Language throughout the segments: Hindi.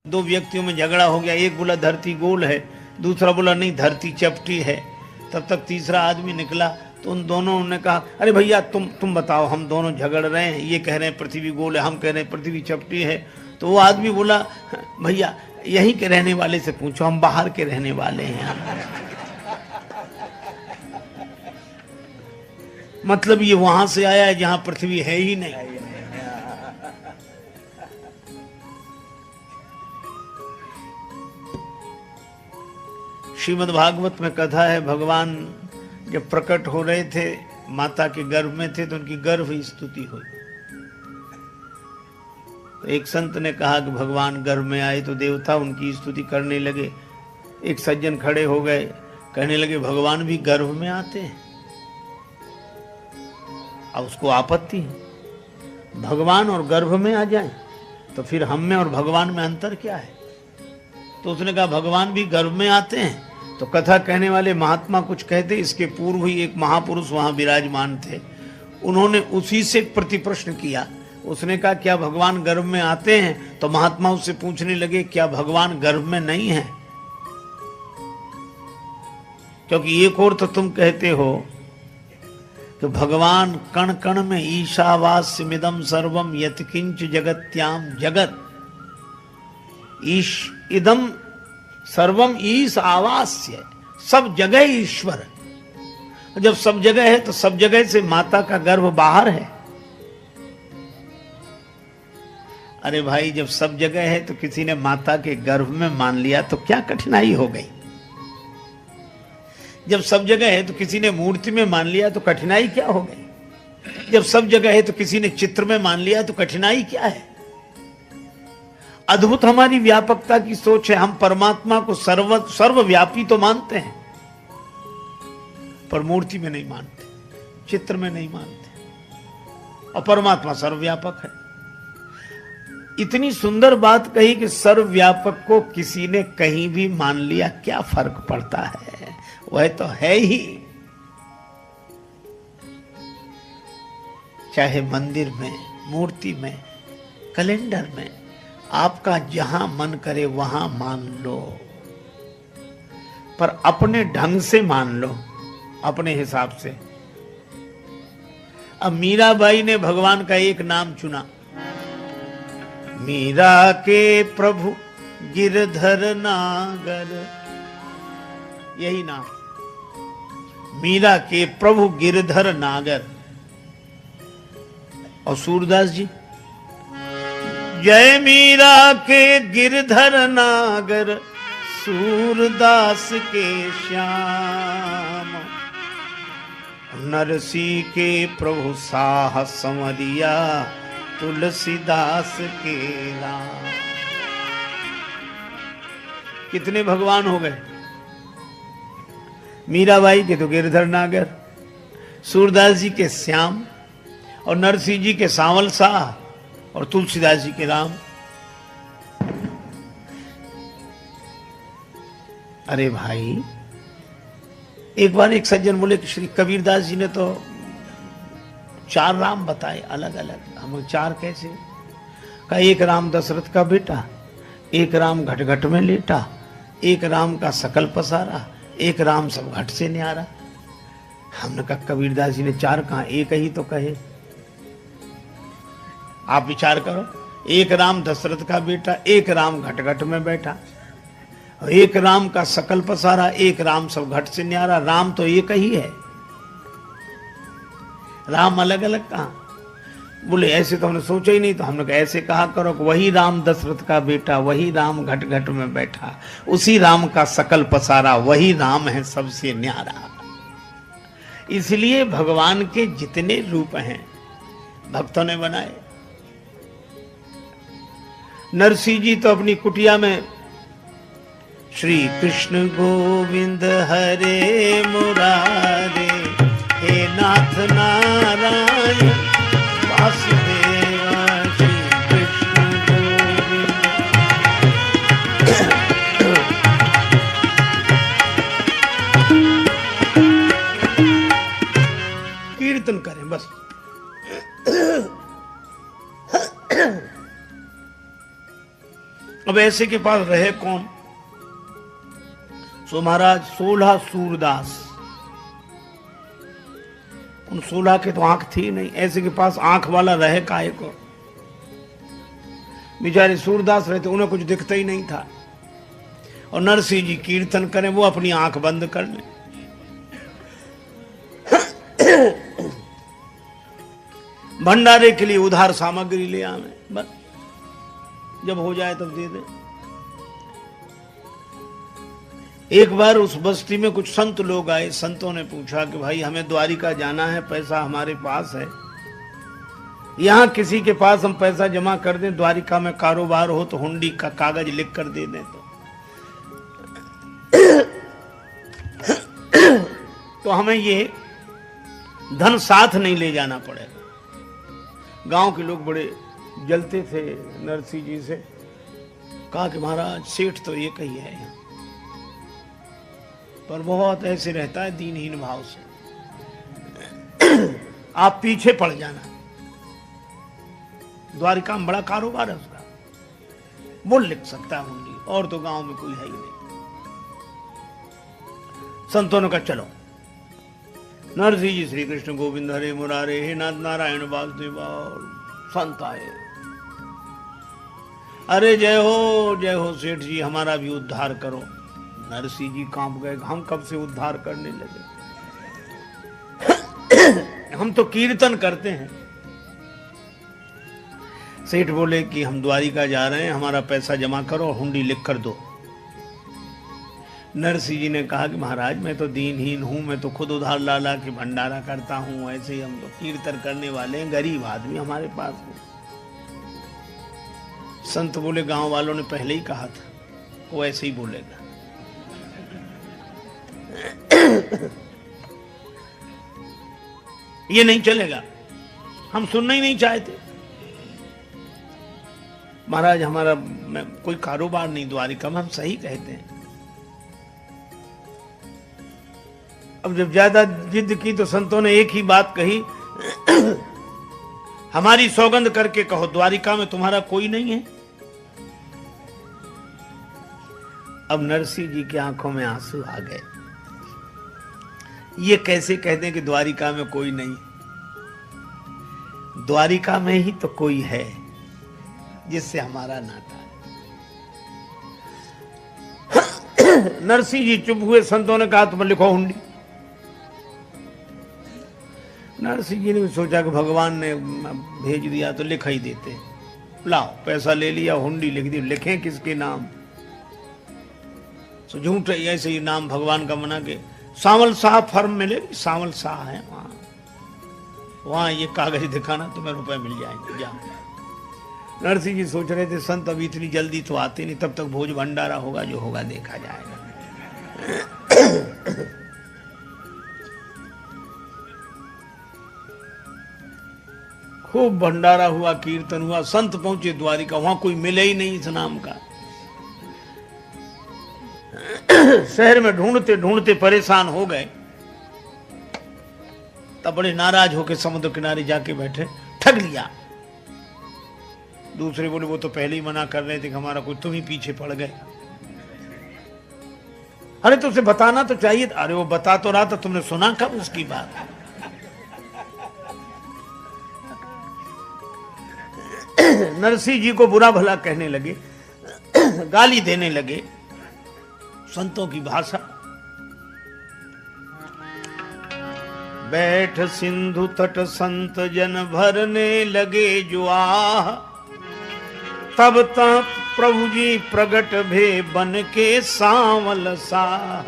दो व्यक्तियों में झगड़ा हो गया, एक बोला धरती गोल है, दूसरा बोला नहीं धरती चपटी है। तब तक तीसरा आदमी निकला तो उन दोनों ने कहा अरे भैया तुम बताओ, हम दोनों झगड़ रहे हैं, ये कह रहे हैं पृथ्वी गोल है, हम कह रहे हैं पृथ्वी चपटी है। तो वो आदमी बोला भैया यहीं के रहने वाले से पूछो, हम बाहर के रहने वाले हैं। मतलब ये वहां से आया है जहां पृथ्वी है ही नहीं। श्रीमद् भागवत में कथा है, भगवान जब प्रकट हो रहे थे माता के गर्भ में थे तो उनकी गर्भ स्तुति हुई। तो एक संत ने कहा कि भगवान गर्भ में आए तो देवता उनकी स्तुति करने लगे। एक सज्जन खड़े हो गए, कहने लगे भगवान भी गर्भ में आते हैं। अब उसको आपत्ति है, भगवान और गर्भ में आ जाए तो फिर हम में और भगवान में अंतर क्या है। तो उसने कहा भगवान भी गर्भ में आते हैं। तो कथा कहने वाले महात्मा कुछ कहते, इसके पूर्व ही एक महापुरुष वहां विराजमान थे, उन्होंने उसी से प्रति प्रश्न किया। उसने कहा क्या भगवान गर्भ में आते हैं? तो महात्मा उससे पूछने लगे क्या भगवान गर्भ में नहीं है? क्योंकि एक और तो तुम कहते हो कि भगवान कण कण में ईशावास्यमिदं सर्वम यत्किंच जगत्याम जगत, ईश इदम सर्वम ईश आवास्य, सब जगह ईश्वर। जब सब जगह है तो सब जगह से माता का गर्भ बाहर है। अरे भाई जब सब जगह है तो किसी ने माता के गर्भ में मान लिया तो क्या कठिनाई हो गई। जब सब जगह है तो किसी ने मूर्ति में मान लिया तो कठिनाई क्या हो गई। जब सब जगह है तो किसी ने चित्र में मान लिया तो कठिनाई क्या है। अद्भुत हमारी व्यापकता की सोच है। हम परमात्मा को सर्वव्यापी तो मानते हैं पर मूर्ति में नहीं मानते, चित्र में नहीं मानते, और परमात्मा सर्वव्यापक है। इतनी सुंदर बात कही कि सर्वव्यापक को किसी ने कहीं भी मान लिया क्या फर्क पड़ता है, वह तो है ही। चाहे मंदिर में, मूर्ति में, कैलेंडर में, आपका जहां मन करे वहां मान लो, पर अपने ढंग से मान लो, अपने हिसाब से। अब मीराबाई ने भगवान का एक नाम चुना, मीरा के प्रभु गिरधर नागर, यही नाम, मीरा के प्रभु गिरधर नागर। और सूरदास जी, जय मीरा के गिरधर नागर, सूरदास के श्याम, नरसी के प्रभु साह संवरिया, तुलसीदास के राम। कितने भगवान हो गए। मीराबाई के तो गिरधर नागर, सूरदास जी के श्याम, और नरसिंह जी के सांवल शाह, और तुलसीदास जी के राम। अरे भाई एक बार एक सज्जन बोले कि श्री कबीरदास जी ने तो 4 राम बताए अलग अलग। हम 4 कैसे? का एक राम दशरथ का बेटा, एक राम घट घट में लेटा, एक राम का सकल पसारा, एक राम सब घट से न्यारा। हमने कहा कबीरदास जी ने 4 कहा, एक ही तो कहे। आप विचार करो, एक राम दशरथ का बेटा, एक राम घट घट में बैठा, और एक राम का सकल पसारा, एक राम सब घट से न्यारा। राम तो एक ही है, राम अलग अलग कहा। बोले ऐसे तो हमने सोचा ही नहीं। तो हमने कहा ऐसे कहा करो कि वही राम दशरथ का बेटा, वही राम घट घट में बैठा, उसी राम का सकल पसारा, वही राम है सबसे न्यारा। इसलिए भगवान के जितने रूप हैं भक्तों ने बनाए। नरसिंह जी तो अपनी कुटिया में श्री कृष्ण गोविंद हरे मुरारे, हे नाथ नारायण वासुदेवा, श्री कृष्ण गोविंद। कीर्तन करें बस। अब ऐसे के पास रहे कौन? सो महाराज 16 सूरदास, उन 16 के तो आंख थी नहीं, ऐसे के पास आंख वाला रहे काहे को? बेचारे सूरदास रहते, उन्हें कुछ दिखता ही नहीं था। और नरसिंह जी कीर्तन करें, वो अपनी आंख बंद कर लें। भंडारे के लिए उधार सामग्री ले आवे, बस जब हो जाए तब दे दे। एक बार उस बस्ती में कुछ संत लोग आए। संतों ने पूछा कि भाई हमें द्वारिका जाना है, पैसा हमारे पास है, यहां किसी के पास हम पैसा जमा कर दें, द्वारिका में कारोबार हो तो हुंडी का कागज लिख कर दे दें तो हमें ये धन साथ नहीं ले जाना पड़ेगा। गांव के लोग बड़े जलते थे नरसिंह जी से। कहा कि महाराज सेठ तो एक ही है यहाँ, पर बहुत ऐसे रहता है दीनहीन भाव से, आप पीछे पड़ जाना, द्वारिका में बड़ा कारोबार है उसका, वो लिख सकता है हुंडी, और तो गांव में कोई है ही नहीं। संतों ने कहा चलो। नरसिंह जी श्री कृष्ण गोविंद हरे मुरारे, हे नाथ नारायण वासुदेव, संत आए। अरे जय हो सेठ जी, हमारा भी उद्धार करो। नरसिंह जी कांप गए, हम कब से उद्धार करने लगे, हम तो कीर्तन करते हैं। सेठ बोले कि हम द्वारिका जा रहे हैं, हमारा पैसा जमा करो और हुंडी लिख कर दो। नरसिंह जी ने कहा कि महाराज मैं तो दीनहीन हूं, मैं तो खुद उधार ला ला के भंडारा करता हूं, ऐसे ही हम तो कीर्तन करने वाले हैं, गरीब आदमी हमारे पास है। संत बोले गांव वालों ने पहले ही कहा था, वो ऐसे ही बोलेगा। ये नहीं चलेगा, हम सुनना ही नहीं चाहते। महाराज हमारा कोई कारोबार नहीं द्वारिका में, हम सही कहते हैं। अब जब ज्यादा जिद की तो संतों ने एक ही बात कही, हमारी सौगंध करके कहो द्वारिका में तुम्हारा कोई नहीं है। अब नरसिंह जी की आंखों में आंसू आ गए। ये कैसे कहते हैं कि द्वारिका में कोई नहीं? द्वारिका में ही तो कोई है जिससे हमारा नाता है। नरसिंह जी चुप हुए। संतों ने कहा तुम लिखो हुंडी। नरसिंह जी ने भी सोचा कि भगवान ने भेज दिया तो लिखा ही देते। लाओ पैसा ले लिया, हुंडी लिख दी। लिखें किसके नाम? तो झूठ ऐसे ही नाम भगवान का मना के सांवल शाह फर्म मिले, सांवल शाह है वहां ये कागज दिखाना, तुम्हें रुपए मिल जाएंगे, जा। नरसिंह जी सोच रहे थे संत अभी इतनी जल्दी तो आते नहीं, तब तक भोज भंडारा होगा, जो होगा देखा जाएगा। खूब भंडारा हुआ, कीर्तन हुआ। संत पहुंचे द्वारिका, वहां कोई मिले ही नहीं इस नाम का। शहर में ढूंढते ढूंढते परेशान हो गए। तब बड़े नाराज होकर समुद्र किनारे जाके बैठे। ठग लिया। दूसरे बोले वो तो पहले ही मना कर रहे थे कि हमारा कोई, तुम ही पीछे पड़ गए। अरे तो उसे बताना तो चाहिए। अरे वो बता तो रहा था, तुमने सुना कब उसकी बात? नरसिंह जी को बुरा भला कहने लगे, गाली देने लगे। संतों की भाषा। बैठ सिंधु तट संत जन भरने लगे जुआह, तब तक प्रभु जी प्रगट भे बन के सांवल शाह।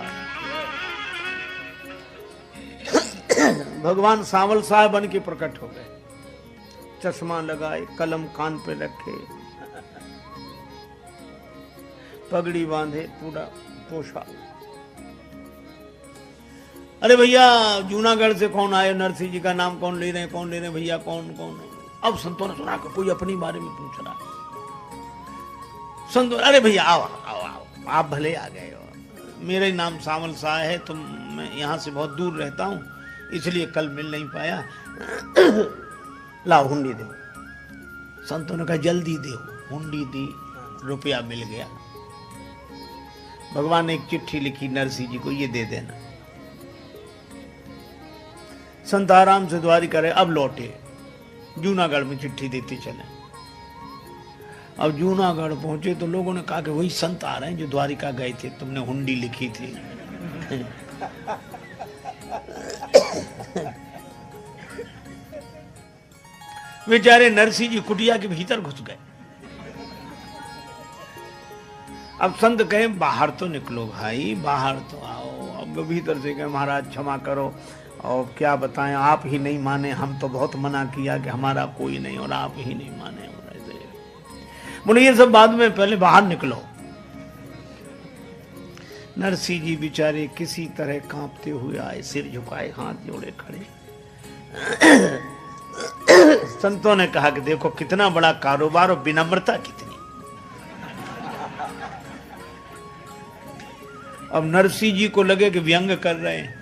भगवान सांवल शाह बन के प्रकट हो गए। चश्मा लगाए, कलम कान पे रखे, पगड़ी बांधे, पूरा पोषा। अरे भैया जूनागढ़ से कौन आए? नरसिंह जी का नाम कौन ले रहे हैं? कौन ले रहे हैं भैया? कौन कौन है? अब संतों ने सुना कि कोई अपनी बारे में पूछ रहा है। संतों, अरे भैया आओ आओ आओ, आप भले आ गए हो। मेरा नाम सांवल शाह है, तुम मैं यहाँ से बहुत दूर रहता हूँ, इसलिए कल मिल नहीं पाया। लाओ हुंडी दो। संतों ने कहा जल्दी दो। हुंडी दी। रुपया मिल गया। भगवान ने एक चिट्ठी लिखी नरसिंह जी को, ये दे देना। संत आराम से द्वारिका रहे। अब लौटे, जूनागढ़ में चिट्ठी देते चले। अब जूनागढ़ पहुंचे तो लोगों ने कहा कि वही संत आ रहे हैं जो द्वारिका गए थे, तुमने हुंडी लिखी थी। बेचारे नरसिंह जी कुटिया के भीतर घुस गए। अब संत कहे बाहर तो निकलो भाई, बाहर तो आओ। अब भीतर से कहे महाराज क्षमा करो, और क्या बताएं, आप ही नहीं माने, हम तो बहुत मना किया कि हमारा कोई नहीं, और आप ही नहीं माने। बोले ये सब बाद में, पहले बाहर निकलो। नरसिंह जी बेचारे किसी तरह कांपते हुए आए, सिर झुकाए, हाथ जोड़े खड़े। संतों ने कहा कि देखो कितना बड़ा कारोबार और विनम्रता कितनी। अब नरसिंह जी को लगे कि व्यंग कर रहे हैं।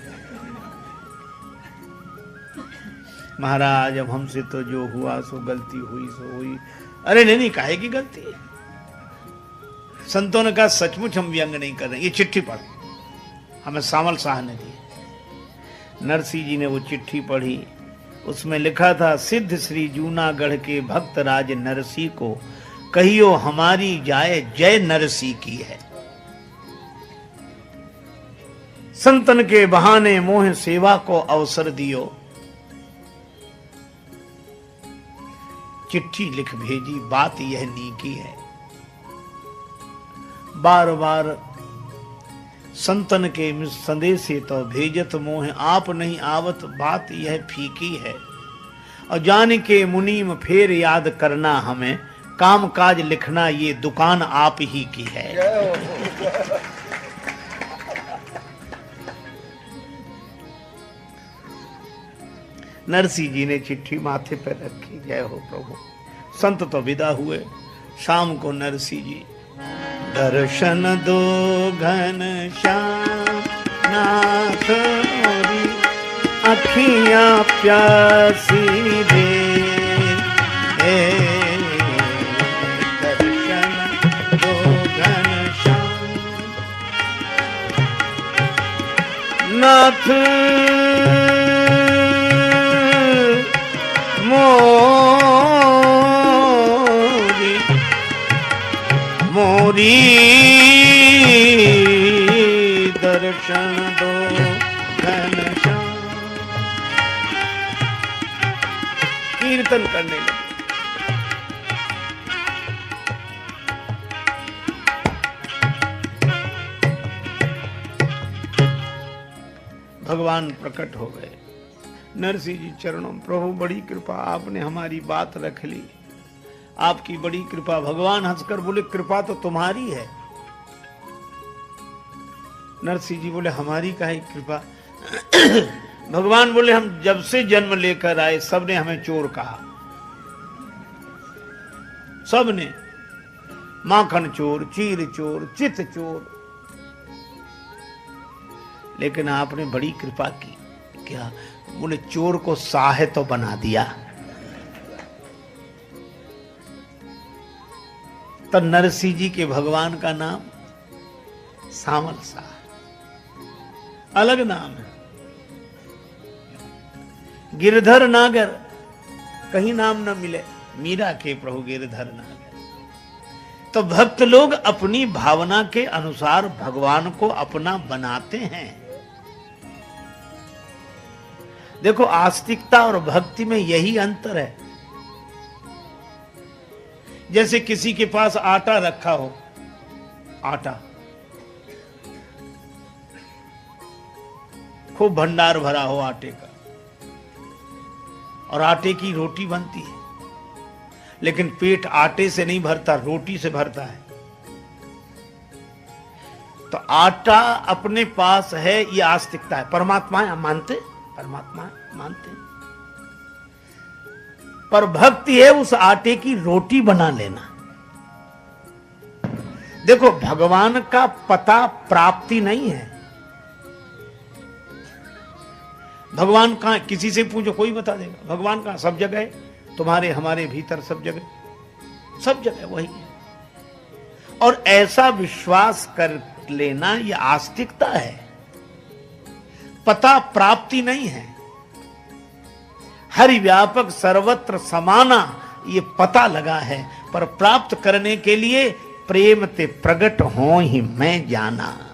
महाराज अब हमसे तो जो हुआ सो गलती हुई सो हुई। अरे नहीं, काहे की गलती। संतों ने कहा सचमुच हम व्यंग नहीं कर रहे, ये चिट्ठी पढ़, हमें सामल शाह ने दी। नरसिंह जी ने वो चिट्ठी पढ़ी। उसमें लिखा था, सिद्ध श्री जूनागढ़ के भक्त राज नरसिंह को कहियो हमारी जाए जय नरसिंह की है। संतन के बहाने मोह सेवा को अवसर दियो। चिट्ठी लिख भेजी, बात यह नीकी है। बार बार संतन के संदेशे तो भेजत मोह, आप नहीं आवत बात यह फीकी है। और जान के मुनीम फेर याद करना हमें, काम काज लिखना ये दुकान आप ही की है। नरसिंह जी ने चिट्ठी माथे पर रखी। जय हो प्रभु। संत तो विदा हुए। शाम को नरसिंह जी, दर्शन दो घन श्याम नाथ मोरी, अखियां प्यासी दे। दर्शन दो घन श्याम नाथ मोरी, दर्शन दो घनश्याम। कीर्तन करने लगे। भगवान प्रकट हो गए। नरसिंह जी चरणों, प्रभु बड़ी कृपा, आपने हमारी बात रख ली, आपकी बड़ी कृपा। भगवान हंसकर बोले, कृपा तो तुम्हारी है। नरसिंह जी बोले, हमारी काहे कृपा। भगवान बोले, हम जब से जन्म लेकर आए सबने हमें चोर कहा, सबने, माखन चोर, चीर चोर, चित चोर। लेकिन आपने बड़ी कृपा की। क्या? बोले, चोर को साहे तो बना दिया। तो नरसिंह जी के भगवान का नाम सामल शाह, अलग नाम है। गिरधर नागर, कहीं नाम न मिले। मीरा के प्रभु गिरधर नागर। तो भक्त लोग अपनी भावना के अनुसार भगवान को अपना बनाते हैं। देखो, आस्तिकता और भक्ति में यही अंतर है। जैसे किसी के पास आटा रखा हो, आटा खूब भंडार भरा हो आटे का, और आटे की रोटी बनती है, लेकिन पेट आटे से नहीं भरता, रोटी से भरता है। तो आटा अपने पास है, ये आस्तिकता है। परमात्मा है, मानते, परमात्मा मानते, पर भक्ति है उस आटे की रोटी बना लेना। देखो, भगवान का पता प्राप्ति नहीं है। भगवान कहां, किसी से पूछो कोई बता देगा। भगवान कहां? सब जगह है, तुम्हारे हमारे भीतर सब जगह, सब जगह वही है। और ऐसा विश्वास कर लेना यह आस्तिकता है, पता प्राप्ति नहीं है। हरि व्यापक सर्वत्र समाना ये पता लगा है, पर प्राप्त करने के लिए प्रेम ते प्रगट हो ही मैं जाना।